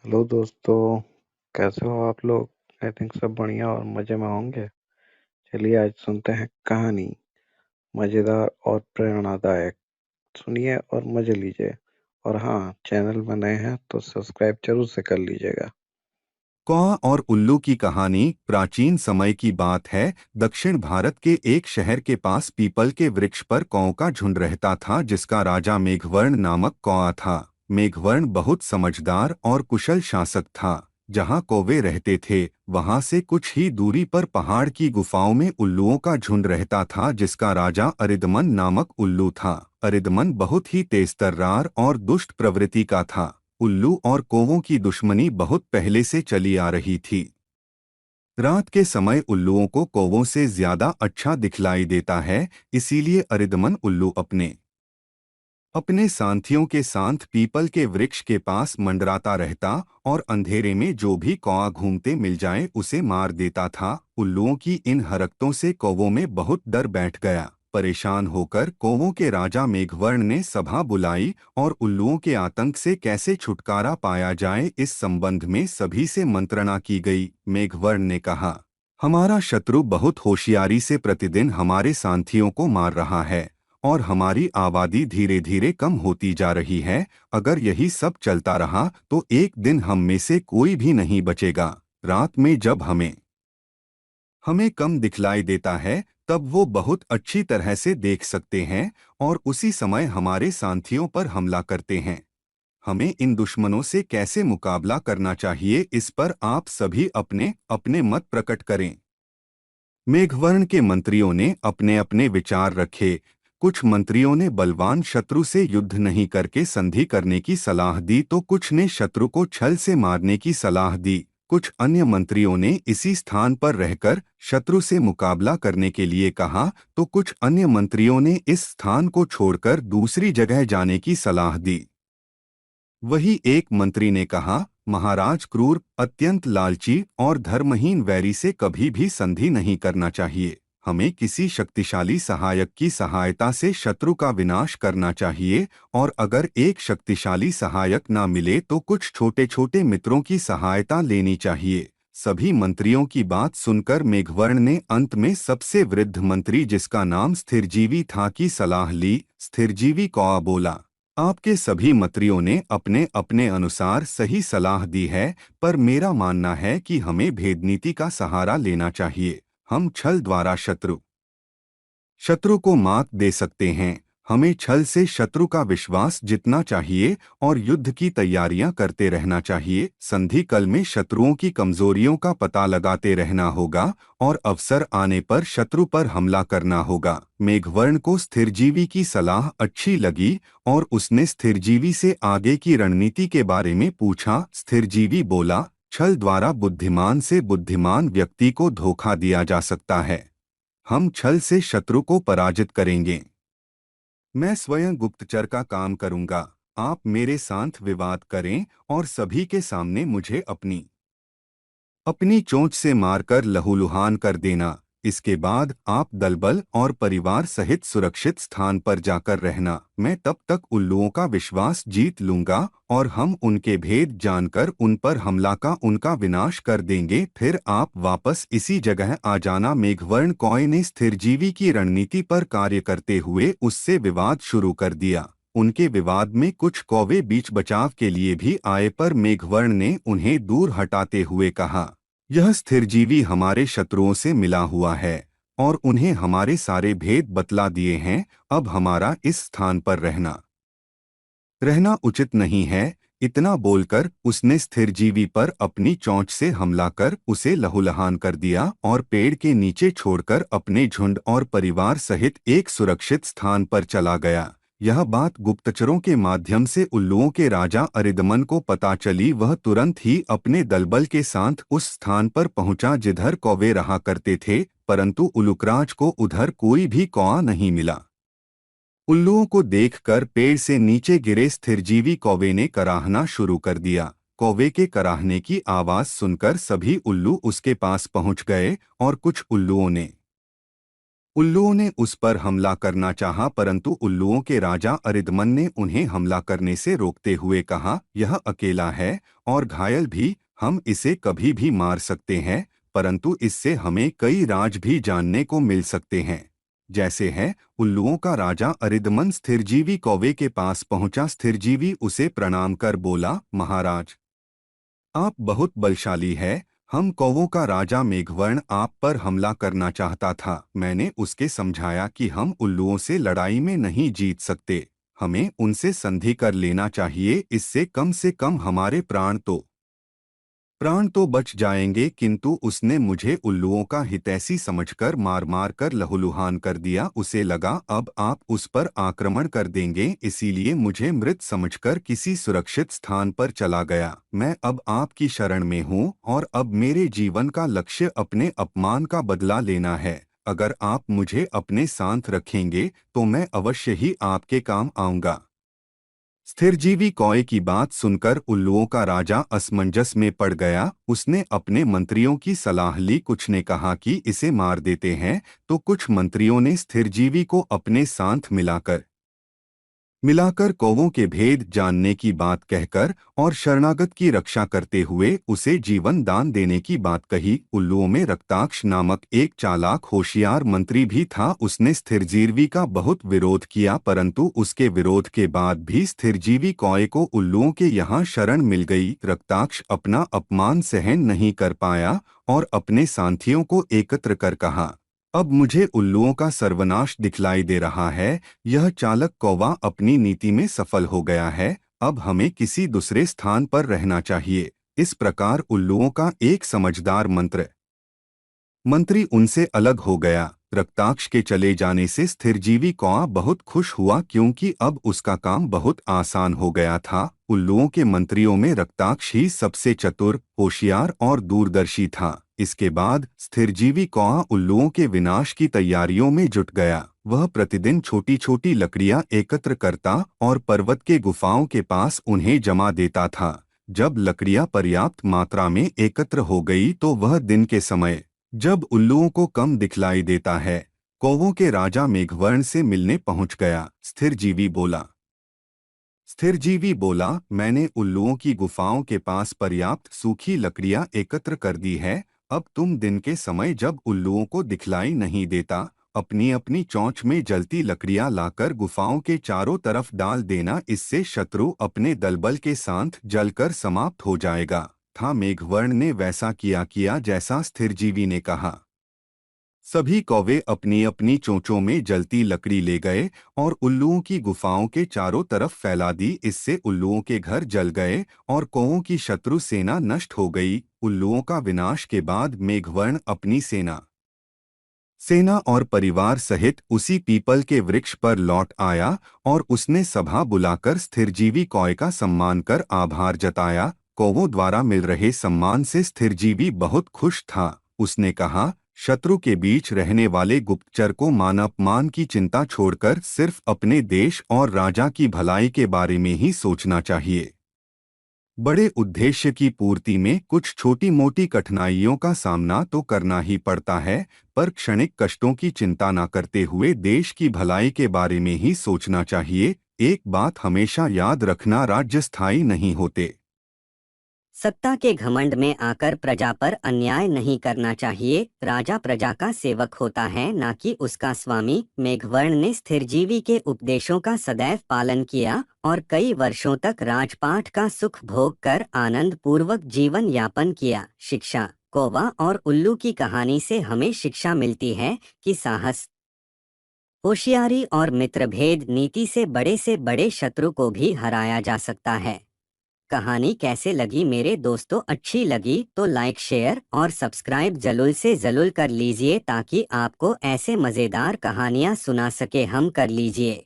Hello दोस्तों। कैसे हो आप लोग? आई थिंक सब बढ़िया और मज़े में होंगे। चलिए आज सुनते हैं कहानी, मज़ेदार और प्रेरणादायक। सुनिए और मज़े लीजिए। और हाँ, चैनल में नए हैं तो सब्सक्राइब जरूर से कर लीजिएगा। कौआ और उल्लू की कहानी प्राचीन समय की बात है। दक्षिण भारत के एक शहर के पास पीपल के वृक्ष पर कौओं का झुंड रहता था, जिसका राजा मेघवर्ण नामक कौआ था। मेघवर्ण बहुत समझदार और कुशल शासक था। जहाँ कौवे रहते थे, वहाँ से कुछ ही दूरी पर पहाड़ की गुफाओं में उल्लुओं का झुंड रहता था, जिसका राजा अरिदमन नामक उल्लू था। अरिदमन बहुत ही तेजतर्रार और दुष्ट प्रवृत्ति का था। उल्लू और कौवों की दुश्मनी बहुत पहले से चली आ रही थी। रात के समय उल्लुओं को कौवों से ज्यादा अच्छा दिखलाई देता है, इसीलिए अरिदमन उल्लू अपने अपने साथियों के साथ पीपल के वृक्ष के पास मंडराता रहता और अंधेरे में जो भी कौआ घूमते मिल जाए उसे मार देता था। उल्लुओं की इन हरकतों से कौवों में बहुत डर बैठ गया। परेशान होकर कौवों के राजा मेघवर्ण ने सभा बुलाई और उल्लुओं के आतंक से कैसे छुटकारा पाया जाए, इस संबंध में सभी से मंत्रणा की गई। मेघवर्ण ने कहा, हमारा शत्रु बहुत होशियारी से प्रतिदिन हमारे साथियों को मार रहा है और हमारी आबादी धीरे धीरे कम होती जा रही है। अगर यही सब चलता रहा तो एक दिन हम में से कोई भी नहीं बचेगा। रात में जब हमें हमें कम दिखलाई देता है, तब वो बहुत अच्छी तरह से देख सकते हैं और उसी समय हमारे साथियों पर हमला करते हैं। हमें इन दुश्मनों से कैसे मुकाबला करना चाहिए, इस पर आप सभी अपने अपने मत प्रकट करें। मेघवर्ण के मंत्रियों ने अपने अपने विचार रखे। कुछ मंत्रियों ने बलवान शत्रु से युद्ध नहीं करके संधि करने की सलाह दी, तो कुछ ने शत्रु को छल से मारने की सलाह दी। कुछ अन्य मंत्रियों ने इसी स्थान पर रहकर शत्रु से मुकाबला करने के लिए कहा, तो कुछ अन्य मंत्रियों ने इस स्थान को छोड़कर दूसरी जगह जाने की सलाह दी। वही एक मंत्री ने कहा, महाराज, क्रूर, अत्यंत लालची और धर्महीन वैरी से कभी भी संधि नहीं करना चाहिए। हमें किसी शक्तिशाली सहायक की सहायता से शत्रु का विनाश करना चाहिए, और अगर एक शक्तिशाली सहायक ना मिले तो कुछ छोटे छोटे मित्रों की सहायता लेनी चाहिए। सभी मंत्रियों की बात सुनकर मेघवर्ण ने अंत में सबसे वृद्ध मंत्री, जिसका नाम स्थिरजीवी था, की सलाह ली। स्थिरजीवी कौआ बोला, आपके सभी मंत्रियों ने अपने अपने अनुसार सही सलाह दी है, पर मेरा मानना है कि हमें भेदनीति का सहारा लेना चाहिए। हम छल द्वारा शत्रु को मात दे सकते हैं। हमें छल से शत्रु का विश्वास जीतना चाहिए और युद्ध की तैयारियां करते रहना चाहिए। संधि काल में शत्रुओं की कमजोरियों का पता लगाते रहना होगा और अवसर आने पर शत्रु पर हमला करना होगा। मेघवर्ण को स्थिरजीवी की सलाह अच्छी लगी और उसने स्थिरजीवी से आगे की रणनीति के बारे में पूछा। स्थिरजीवी बोला, छल द्वारा बुद्धिमान से बुद्धिमान व्यक्ति को धोखा दिया जा सकता है। हम छल से शत्रु को पराजित करेंगे। मैं स्वयं गुप्तचर का काम करूंगा। आप मेरे साथ विवाद करें और सभी के सामने मुझे अपनी अपनी चोंच से मारकर लहूलुहान कर देना। इसके बाद आप दलबल और परिवार सहित सुरक्षित स्थान पर जाकर रहना। मैं तब तक उल्लुओं का विश्वास जीत लूंगा और हम उनके भेद जानकर उन पर हमला का उनका विनाश कर देंगे। फिर आप वापस इसी जगह आ जाना। मेघवर्ण कौए ने स्थिरजीवी की रणनीति पर कार्य करते हुए उससे विवाद शुरू कर दिया। उनके विवाद में कुछ कौवे बीच बचाव के लिए भी आए, पर मेघवर्ण ने उन्हें दूर हटाते हुए कहा, यह स्थिरजीवी हमारे शत्रुओं से मिला हुआ है और उन्हें हमारे सारे भेद बतला दिए हैं। अब हमारा इस स्थान पर रहना रहना उचित नहीं है। इतना बोलकर उसने स्थिरजीवी पर अपनी चोंच से हमला कर उसे लहूलुहान कर दिया और पेड़ के नीचे छोड़कर अपने झुंड और परिवार सहित एक सुरक्षित स्थान पर चला गया। यह बात गुप्तचरों के माध्यम से उल्लुओं के राजा अरिदमन को पता चली। वह तुरंत ही अपने दलबल के साथ उस स्थान पर पहुंचा जिधर कौवे रहा करते थे, परंतु उलुकराज को उधर कोई भी कौआ नहीं मिला। उल्लुओं को देखकर पेड़ से नीचे गिरे स्थिरजीवी कौवे ने कराहना शुरू कर दिया। कौवे के कराहने की आवाज सुनकर सभी उल्लू उसके पास पहुंच गए और कुछ उल्लुओं ने उल्लुओं ने उस पर हमला करना चाहा, परंतु उल्लुओं के राजा अरिदमन ने उन्हें हमला करने से रोकते हुए कहा, यह अकेला है और घायल भी, हम इसे कभी भी मार सकते हैं, परंतु इससे हमें कई राज भी जानने को मिल सकते हैं। जैसे है, उल्लुओं का राजा अरिदमन स्थिरजीवी कौवे के पास पहुंचा। स्थिरजीवी उसे प्रणाम कर बोला, महाराज, आप बहुत बलशाली है। हम कौवों का राजा मेघवर्ण आप पर हमला करना चाहता था। मैंने उसके समझाया कि हम उल्लुओं से लड़ाई में नहीं जीत सकते, हमें उनसे संधि कर लेना चाहिए, इससे कम से कम हमारे प्राण तो बच जाएंगे। किंतु उसने मुझे उल्लुओं का हितैषी समझकर मार मार कर लहूलुहान कर दिया। उसे लगा अब आप उस पर आक्रमण कर देंगे, इसीलिए मुझे मृत समझकर किसी सुरक्षित स्थान पर चला गया। मैं अब आपकी शरण में हूँ और अब मेरे जीवन का लक्ष्य अपने अपमान का बदला लेना है। अगर आप मुझे अपने साथ रखेंगे तो मैं अवश्य ही आपके काम आऊंगा। स्थिरजीवी कौए की बात सुनकर उल्लुओं का राजा असमंजस में पड़ गया। उसने अपने मंत्रियों की सलाह ली। कुछ ने कहा कि इसे मार देते हैं, तो कुछ मंत्रियों ने स्थिरजीवी को अपने साथ मिलाकर कौवों के भेद जानने की बात कहकर और शरणागत की रक्षा करते हुए उसे जीवन दान देने की बात कही। उल्लुओं में रक्ताक्ष नामक एक चालाक होशियार मंत्री भी था। उसने स्थिरजीवी का बहुत विरोध किया, परंतु उसके विरोध के बाद भी स्थिरजीवी कौए को उल्लुओं के यहाँ शरण मिल गई। रक्ताक्ष अपना अपमान सहन नहीं कर पाया और अपने साथियों को एकत्र कर कहा, अब मुझे उल्लुओं का सर्वनाश दिखलाई दे रहा है। यह चालक कौवा अपनी नीति में सफल हो गया है। अब हमें किसी दूसरे स्थान पर रहना चाहिए। इस प्रकार उल्लुओं का एक समझदार मंत्री उनसे अलग हो गया। रक्ताक्ष के चले जाने से स्थिरजीवी कौआ बहुत खुश हुआ, क्योंकि अब उसका काम बहुत आसान हो गया था। उल्लुओं के मंत्रियों में रक्ताक्ष ही सबसे चतुर, होशियार और दूरदर्शी था। इसके बाद स्थिरजीवी कौआ उल्लुओं के विनाश की तैयारियों में जुट गया। वह प्रतिदिन छोटी छोटी लकड़ियां एकत्र करता और पर्वत के गुफाओं के पास उन्हें जमा देता था। जब लकड़ियां पर्याप्त मात्रा में एकत्र हो गई तो वह दिन के समय, जब उल्लुओं को कम दिखलाई देता है, कौवों के राजा मेघवर्ण से मिलने पहुंच गया। स्थिरजीवी बोला, मैंने उल्लुओं की गुफाओं के पास पर्याप्त सूखी लकड़ियां एकत्र कर दी है। अब तुम दिन के समय जब उल्लुओं को दिखलाई नहीं देता, अपनी अपनी चोंच में जलती लकड़ियां लाकर गुफाओं के चारों तरफ डाल देना। इससे शत्रु अपने दलबल के साथ जलकर समाप्त हो जाएगा। था मेघवर्ण ने वैसा किया जैसा स्थिरजीवी ने कहा। सभी कौवे अपनी अपनी चोंचों में जलती लकड़ी ले गए और उल्लुओं की गुफाओं के चारों तरफ फैला दी। इससे उल्लुओं के घर जल गए और कौवों की शत्रु सेना नष्ट हो गई। उल्लुओं का विनाश के बाद मेघवर्ण अपनी सेना और परिवार सहित उसी पीपल के वृक्ष पर लौट आया और उसने सभा बुलाकर स्थिरजीवी कौए का सम्मान कर आभार जताया। कौवों द्वारा मिल रहे सम्मान से स्थिरजीवी बहुत खुश था। उसने कहा, शत्रु के बीच रहने वाले गुप्तचर को मान अपमान की चिंता छोड़कर सिर्फ अपने देश और राजा की भलाई के बारे में ही सोचना चाहिए। बड़े उद्देश्य की पूर्ति में कुछ छोटी मोटी कठिनाइयों का सामना तो करना ही पड़ता है, पर क्षणिक कष्टों की चिंता न करते हुए देश की भलाई के बारे में ही सोचना चाहिए। एक बात हमेशा याद रखना, राज्य स्थायी नहीं होते। सत्ता के घमंड में आकर प्रजा पर अन्याय नहीं करना चाहिए। राजा प्रजा का सेवक होता है, ना कि उसका स्वामी। मेघवर्ण ने स्थिरजीवी के उपदेशों का सदैव पालन किया और कई वर्षों तक राजपाट का सुख भोग कर आनंद पूर्वक जीवन यापन किया। शिक्षा। कौवा और उल्लू की कहानी से हमें शिक्षा मिलती है कि साहस, होशियारी और मित्रभेद नीति से बड़े शत्रु को भी हराया जा सकता है। कहानी कैसे लगी मेरे दोस्तों? अच्छी लगी तो लाइक, शेयर और सब्सक्राइब जरूर कर लीजिए, ताकि आपको ऐसे मज़ेदार कहानियाँ सुना सके हम। कर लीजिए।